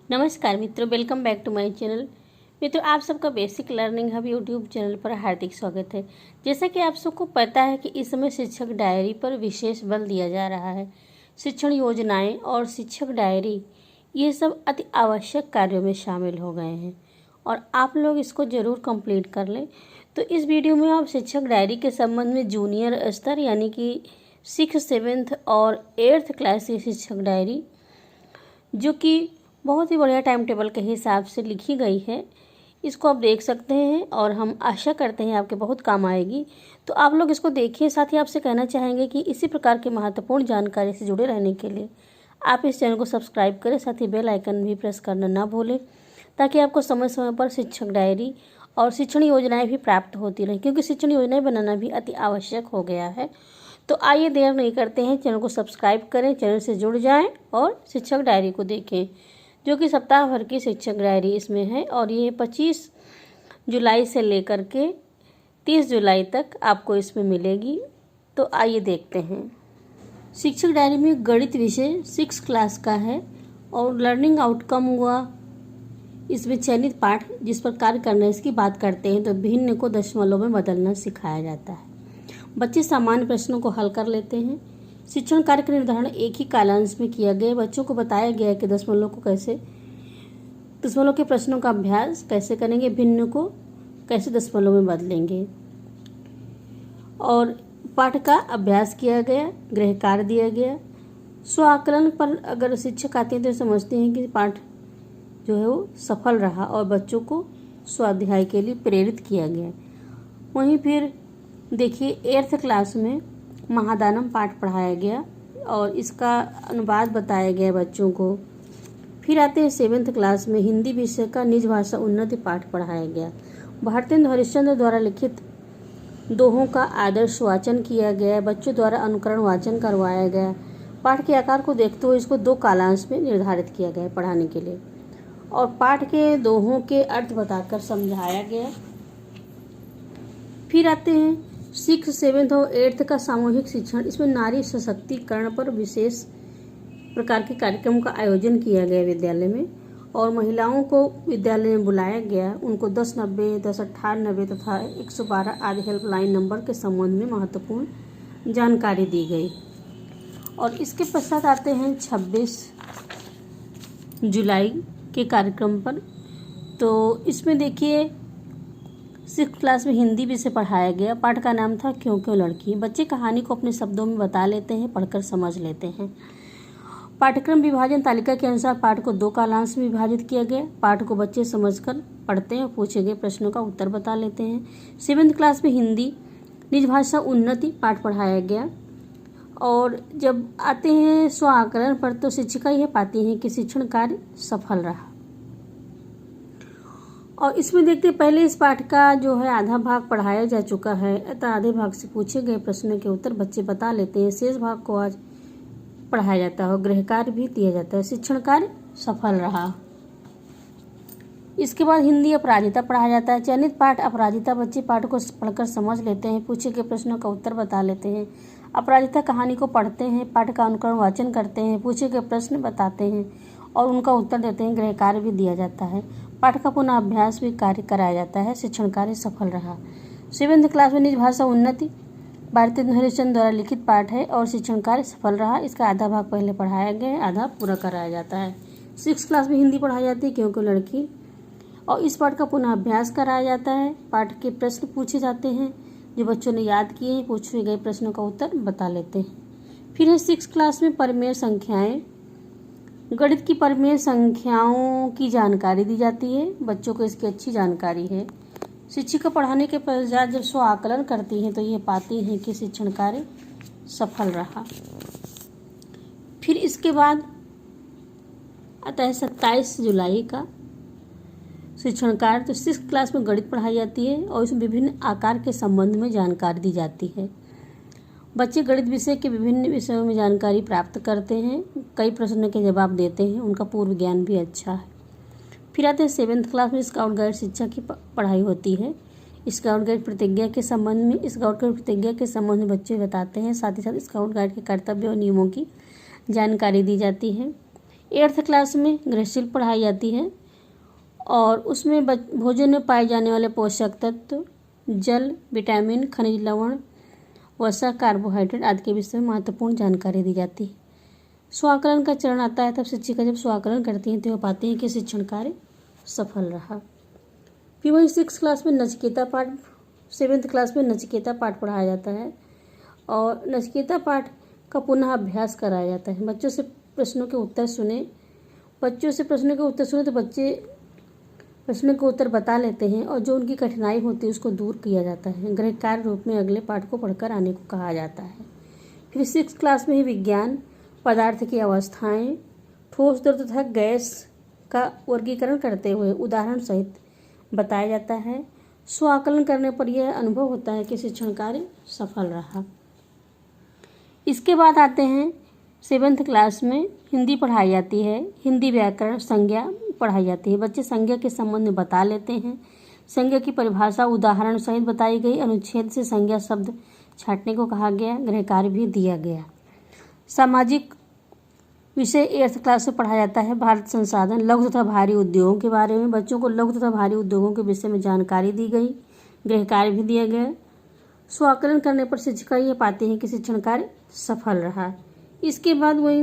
नमस्कार मित्रों, welcome back to my channel. मित्रों, आप सबका basic learning hub YouTube channel पर हार्दिक स्वागत है। जैसा कि आप सबको पता है कि इस समय शिक्षक डायरी पर विशेष बल दिया जा रहा है। शिक्षण योजनाएं और शिक्षक डायरी ये सब अति आवश्यक कार्यों में शामिल हो गए हैं और आप लोग इसको ज़रूर कंप्लीट कर लें। तो इस वीडियो में आप शिक्षक डायरी के संबंध में जूनियर स्तर यानी कि 6th, 7th और 8th क्लास की शिक्षक डायरी, जो कि बहुत ही बढ़िया टाइम टेबल के हिसाब से लिखी गई है, इसको आप देख सकते हैं और हम आशा करते हैं आपके बहुत काम आएगी। तो आप लोग इसको देखिए। साथ ही आपसे कहना चाहेंगे कि इसी प्रकार की महत्वपूर्ण जानकारी से जुड़े रहने के लिए आप इस चैनल को सब्सक्राइब करें, साथ ही बेल आइकन भी प्रेस करना ना भूलें, ताकि आपको समय समय पर शिक्षक डायरी और शिक्षण योजनाएँ भी प्राप्त होती रहें, क्योंकि शिक्षण योजनाएँ बनाना भी अति आवश्यक हो गया है। तो आइए देर नहीं करते हैं, चैनल को सब्सक्राइब करें, चैनल से जुड़ जाएं और शिक्षक डायरी को देखें, जो कि सप्ताह भर की शिक्षक डायरी इसमें है और ये 25 जुलाई से लेकर के 30 जुलाई तक आपको इसमें मिलेगी। तो आइए देखते हैं। शिक्षक डायरी में गणित विषय 6 क्लास का है और लर्निंग आउटकम हुआ इसमें चयनित पाठ जिस पर कार्य करना है इसकी बात करते हैं। तो भिन्न को दशमलव में बदलना सिखाया जाता है। बच्चे सामान्य प्रश्नों को हल कर लेते हैं। शिक्षण कार्य का निर्धारण एक ही कालांश में किया गया। बच्चों को बताया गया है कि दशमलव के प्रश्नों का अभ्यास कैसे करेंगे, भिन्न को कैसे दशमलव में बदलेंगे, और पाठ का अभ्यास किया गया, गृह कार्य दिया गया। स्व आकलन पर अगर शिक्षक आते हैं तो समझते हैं कि पाठ जो है वो सफल रहा और बच्चों को स्वाध्याय के लिए प्रेरित किया गया। वहीं फिर देखिए 8th क्लास में महादानम पाठ पढ़ाया गया और इसका अनुवाद बताया गया बच्चों को। फिर आते हैं 7th क्लास में हिंदी विषय का निज भाषा उन्नति पाठ पढ़ाया गया। भारतेंदु हरिश्चंद्र द्वारा लिखित दोहों का आदर्श वाचन किया गया। बच्चों द्वारा अनुकरण वाचन करवाया गया। पाठ के आकार को देखते हुए इसको 2 कालांश में निर्धारित किया गया पढ़ाने के लिए और पाठ के दोहों के अर्थ बताकर समझाया गया। फिर आते हैं 6th, 7th और 8th का सामूहिक शिक्षण। इसमें नारी सशक्तिकरण पर विशेष प्रकार के कार्यक्रम का आयोजन किया गया विद्यालय में और महिलाओं को विद्यालय में बुलाया गया। उनको 1090, 1098 तथा 112 आदि हेल्पलाइन नंबर के संबंध में महत्वपूर्ण जानकारी दी गई। और इसके पश्चात आते हैं 26 जुलाई के कार्यक्रम पर। तो इसमें देखिए 6th क्लास में हिंदी विषय पढ़ाया गया। पाठ का नाम था क्यों क्यों लड़की। बच्चे कहानी को अपने शब्दों में बता लेते हैं, पढ़कर समझ लेते हैं। पाठ्यक्रम विभाजन तालिका के अनुसार पाठ को 2 कालांश में विभाजित किया गया। पाठ को बच्चे समझकर पढ़ते हैं और पूछे गए प्रश्नों का उत्तर बता लेते हैं। 7th क्लास में हिंदी निज भाषा उन्नति पाठ पढ़ाया गया और जब आते हैं स्व आकलन पर तो शिक्षिका यह पाती हैं कि शिक्षण कार्य सफल रहा। और इसमें देखते हैं पहले इस पाठ का जो है आधा भाग पढ़ाया जा चुका है, अतः आधे भाग से पूछे गए प्रश्नों के उत्तर बच्चे बता लेते हैं। शेष भाग को आज पढ़ाया जाता है और गृह कार्य भी दिया जाता है। शिक्षण कार्य सफल रहा। इसके बाद हिंदी अपराजिता पढ़ाया जाता है। चयनित पाठ अपराजिता। बच्चे पाठ को पढ़कर समझ लेते हैं, पूछे गए प्रश्नों का उत्तर बता लेते हैं। अपराजिता कहानी को पढ़ते हैं, पाठ का अनुकरण वाचन करते हैं, पूछे गए प्रश्न बताते हैं और उनका उत्तर देते हैं। गृह कार्य भी दिया जाता है। पाठ का पुनः अभ्यास भी कार्य कराया जाता है। शिक्षण कार्य सफल रहा। 7th क्लास में निज भाषा उन्नति भारतेंदु हरिश्चंद्र द्वारा लिखित पाठ है और शिक्षण कार्य सफल रहा। इसका आधा भाग पहले पढ़ाया गया, आधा पूरा कराया जाता है। 6th क्लास में हिंदी पढ़ाई जाती है क्योंकि लड़की और इस पाठ का पुनः अभ्यास कराया जाता है। पाठ के प्रश्न पूछे जाते हैं जो बच्चों ने याद किए हैं, पूछे गए प्रश्नों का उत्तर बता लेते हैं। फिर है 6th क्लास में परिमेय संख्याएं। गणित की परिमेय संख्याओं की जानकारी दी जाती है। बच्चों को इसकी अच्छी जानकारी है। शिक्षिका पढ़ाने के पश्चात जब स्व आकलन करती हैं तो ये पाती हैं कि शिक्षण कार्य सफल रहा। फिर इसके बाद आता है 27 जुलाई का शिक्षण कार्य। तो 6th क्लास में गणित पढ़ाई जाती है और इसमें विभिन्न आकार के संबंध में जानकारी दी जाती है। बच्चे गणित विषय के विभिन्न विषयों में जानकारी प्राप्त करते हैं, कई प्रश्नों के जवाब देते हैं, उनका पूर्व ज्ञान भी अच्छा है। फिर आते हैं 7th क्लास में स्काउट गाइड शिक्षा की पढ़ाई होती है। स्काउट गाइड प्रतिज्ञा के संबंध में बच्चे बताते हैं। साथ ही साथ स्काउट गाइड के कर्तव्य और नियमों की जानकारी दी जाती है। 8th क्लास में गृहशिल्प पढ़ाई जाती है और उसमें भोजन में पाए जाने वाले पोषक तत्व, जल, विटामिन, खनिज लवण, वसा, कार्बोहाइड्रेट आदि के विषय में महत्वपूर्ण जानकारी दी जाती है। स्वाकलन का चरण आता है, तब शिक्षिका जब स्वाकलन करती हैं तो वह पाती हैं कि शिक्षण कार्य सफल रहा। फिर वही 6th क्लास में नचिकेता पाठ, 7th क्लास में नचिकेता पाठ पढ़ाया जाता है और नचिकेता पाठ का पुनः अभ्यास कराया जाता है। बच्चों से प्रश्नों के उत्तर सुने तो बच्चे प्रश्नों के उत्तर बता लेते हैं और जो उनकी कठिनाई होती है उसको दूर किया जाता है। गृह कार्य रूप में अगले पाठ को पढ़कर आने को कहा जाता है। फिर 6th क्लास में ही विज्ञान, पदार्थ की अवस्थाएं, ठोस, द्रव तथा गैस का वर्गीकरण करते हुए उदाहरण सहित बताया जाता है। स्वाकलन करने पर यह अनुभव होता है कि शिक्षण कार्य सफल रहा। इसके बाद आते हैं 7th क्लास में हिंदी पढ़ाई जाती है। हिंदी व्याकरण, संज्ञा पढ़ाई जाती है। बच्चे संज्ञा के संबंध में बता लेते हैं। संज्ञा की परिभाषा उदाहरण सहित बताई गई। अनुच्छेद से संज्ञा शब्द छांटने को कहा गया। गृह कार्य भी दिया गया। सामाजिक विषय 8th क्लास में पढ़ाया जाता है। भारत संसाधन, लघु तथा भारी उद्योगों के बारे में बच्चों को लघु तथा भारी उद्योगों के विषय में जानकारी दी गई। गृह कार्य भी दिया गया। स्वाकलन करने पर शिक्षिका ये पाते हैं कि शिक्षण कार्य सफल रहा। इसके बाद वही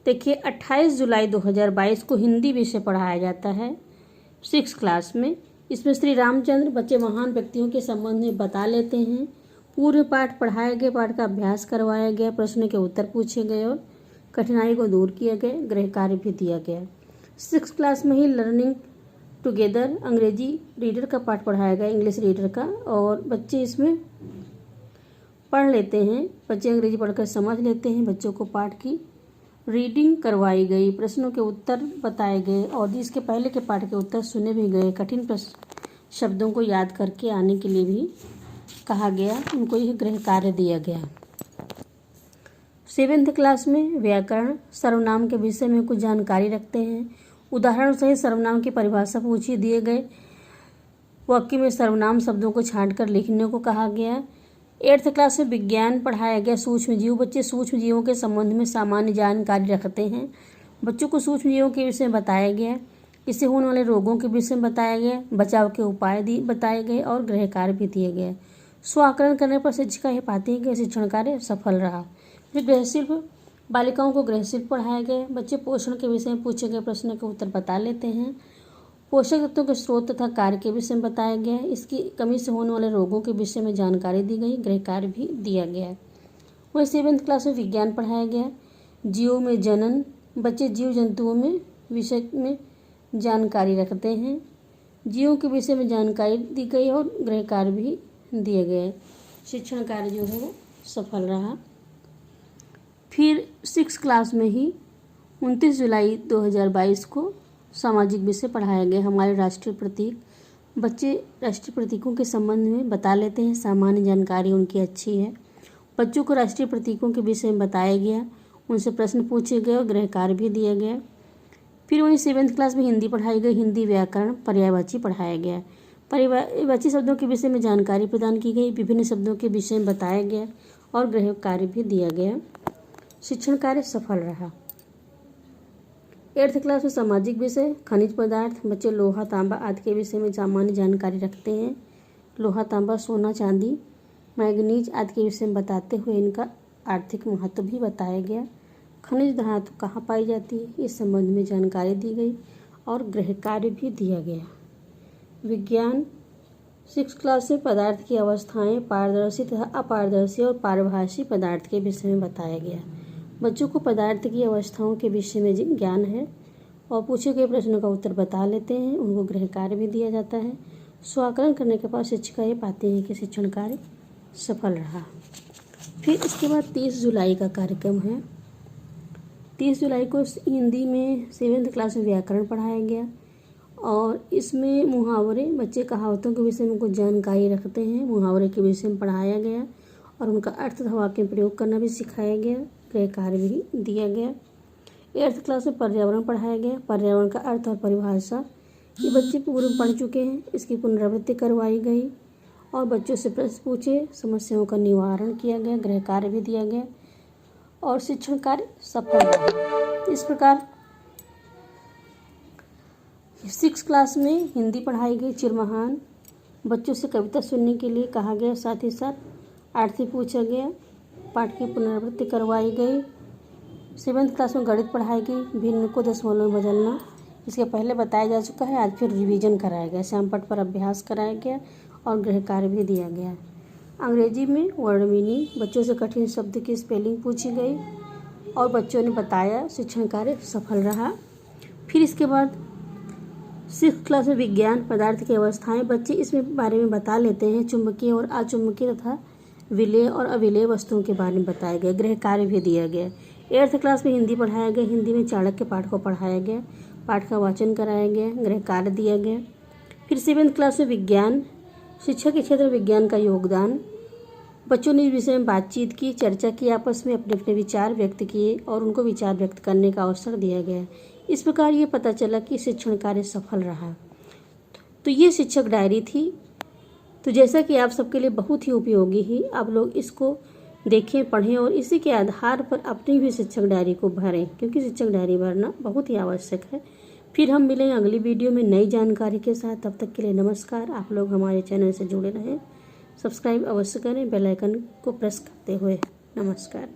देखिए 28 जुलाई 2022 को हिंदी विषय पढ़ाया जाता है 6th क्लास में। इसमें श्री रामचंद्र, बच्चे महान व्यक्तियों के संबंध में बता लेते हैं। पूर्व पाठ पढ़ाए गए पाठ का अभ्यास करवाया गया, प्रश्न के उत्तर पूछे गए और कठिनाई को दूर किया गया। गृह कार्य भी दिया गया। 6th क्लास में ही लर्निंग टुगेदर अंग्रेजी रीडर का पाठ पढ़ाया गया, इंग्लिश रीडर का, और बच्चे इसमें पढ़ लेते हैं। बच्चे अंग्रेजी पढ़कर समझ लेते हैं। बच्चों को पाठ की रीडिंग करवाई गई, प्रश्नों के उत्तर बताए गए और इसके पहले के पाठ के उत्तर सुने भी गए। कठिन शब्दों को याद करके आने के लिए भी कहा गया। उनको यह गृह कार्य दिया गया। 7th क्लास में व्याकरण, सर्वनाम के विषय में कुछ जानकारी रखते हैं। उदाहरण सहित सर्वनाम की परिभाषा पूछी, दिए गए वाक्य में सर्वनाम शब्दों को छांटकर लिखने को कहा गया। 8th क्लास में विज्ञान पढ़ाया गया। सूक्ष्म जीव, बच्चे सूक्ष्म जीवों के संबंध में सामान्य जानकारी रखते हैं। बच्चों को सूक्ष्म जीवों के विषय में बताया गया। इससे होने वाले रोगों के विषय में बताया गया। बचाव के उपाय बताए गए और गृह कार्य भी दिए गए। स्वाकलन करने पर शिक्षिका यह पाती है कि शिक्षण कार्य सफल रहा। फिर गृहशिल्प, बालिकाओं को गृहशिल्प पढ़ाया गया। बच्चे पोषण के विषय में पूछे गए प्रश्न के उत्तर बता लेते हैं। पोषक तत्वों के स्रोत तथा कार्य के विषय में बताया गया। इसकी कमी से होने वाले रोगों के विषय में जानकारी दी गई। गृह कार्य भी दिया गया। वही 7th क्लास में विज्ञान पढ़ाया गया। जीवों में जनन, बच्चे जीव जंतुओं में विषय में जानकारी रखते हैं। जीवों के विषय में जानकारी दी गई और गृह कार्य भी दिए गए। शिक्षण कार्य जो है वो सफल रहा। फिर 6th क्लास में ही 29 जुलाई 2022 को सामाजिक विषय पढ़ाया गया। हमारे राष्ट्रीय प्रतीक, बच्चे राष्ट्रीय प्रतीकों के संबंध में बता लेते हैं। सामान्य जानकारी उनकी अच्छी है। बच्चों को राष्ट्रीय प्रतीकों के विषय में बताया गया। उनसे प्रश्न पूछे गए और गृह कार्य भी दिया गया। फिर वहीं 7th क्लास में हिंदी पढ़ाई गई। हिंदी व्याकरण, पर्यायवाची पढ़ाया गया। पर्यायवाची शब्दों के विषय में जानकारी प्रदान की गई। विभिन्न शब्दों के विषय में बताया गया और गृह कार्य भी दिया गया। शिक्षण कार्य सफल रहा। 8th क्लास में सामाजिक विषय, खनिज पदार्थ, बच्चे लोहा, तांबा आदि के विषय में सामान्य जानकारी रखते हैं। लोहा, तांबा, सोना, चांदी, मैग्नीज आदि के विषय में बताते हुए इनका आर्थिक महत्व भी बताया गया। खनिज धातु कहाँ पाई जाती है इस संबंध में जानकारी दी गई और गृह कार्य भी दिया गया। विज्ञान 6th क्लास में पदार्थ की अवस्थाएं, पारदर्शी तथा अपारदर्शी और पारभासी पदार्थ के विषय में बताया गया। बच्चों को पदार्थ की अवस्थाओं के विषय में ज्ञान है और पूछे गए प्रश्नों का उत्तर बता लेते हैं। उनको गृह कार्य भी दिया जाता है। स्वाकलन करने के बाद शिक्षिका ये पाते हैं कि शिक्षण कार्य सफल रहा। फिर इसके बाद 30 जुलाई का कार्यक्रम है। 30 जुलाई को हिंदी में 7th क्लास में व्याकरण पढ़ाया गया और इसमें मुहावरे, बच्चे कहावतों के विषय में कुछ जानकारी रखते हैं। मुहावरे के विषय में पढ़ाया गया और उनका अर्थ तथा वाक्य में प्रयोग करना भी सिखाया गया। गृह कार्य भी दिया गया। 8th क्लास में पर्यावरण पढ़ाया गया। पर्यावरण का अर्थ और परिभाषा ये बच्चे पूर्व पढ़ चुके हैं। इसकी पुनरावृत्ति करवाई गई और बच्चों से प्रश्न पूछे, समस्याओं का निवारण किया गया। गृह कार्य भी दिया गया। और शिक्षण कार्य सफल रहा। इस प्रकार 6 क्लास में हिंदी पढ़ाई गई चिरमहान, बच्चों से कविता सुनने के लिए कहा गया, साथ ही साथ आरती पूछा गया, पाठ की पुनरावृत्ति करवाई गई। 7th क्लास में गणित पढ़ाई गई, भिन्न को दशमलव में बदलना इसके पहले बताया जा चुका है, आज फिर रिवीजन कराया गया, श्यामपट्ट पर अभ्यास कराया गया और गृह कार्य भी दिया गया। अंग्रेजी में वर्ड मीनिंग, बच्चों से कठिन शब्द की स्पेलिंग पूछी गई और बच्चों ने बताया, शिक्षण कार्य सफल रहा। फिर इसके बाद 6th क्लास में विज्ञान, पदार्थ की अवस्थाएं, बच्चे इसमें बारे में बता लेते हैं, चुंबकीय और अचुंबकीय तथा विलेय और अविलेय वस्तुओं के बारे में बताया गया, गृह कार्य भी दिया गया। 8th क्लास में हिंदी पढ़ाया गया, हिंदी में चाणक्य पाठ को पढ़ाया गया, पाठ का वाचन कराया गया, गृह कार्य दिया गया। फिर 7th क्लास में विज्ञान, शिक्षा के क्षेत्र में विज्ञान का योगदान, बच्चों ने इस विषय में बातचीत की, चर्चा की, आपस में अपने अपने विचार व्यक्त किए और उनको विचार व्यक्त करने का अवसर दिया गया। इस प्रकार ये पता चला कि शिक्षण कार्य सफल रहा। तो ये शिक्षक डायरी थी, तो जैसा कि आप सबके लिए बहुत ही उपयोगी ही, आप लोग इसको देखें, पढ़ें और इसी के आधार पर अपनी भी शिक्षक डायरी को भरें, क्योंकि शिक्षक डायरी भरना बहुत ही आवश्यक है। फिर हम मिलेंगे अगली वीडियो में नई जानकारी के साथ। तब तक के लिए नमस्कार। आप लोग हमारे चैनल से जुड़े रहें, सब्सक्राइब अवश्य करें, बेल आइकन को प्रेस करते हुए। नमस्कार।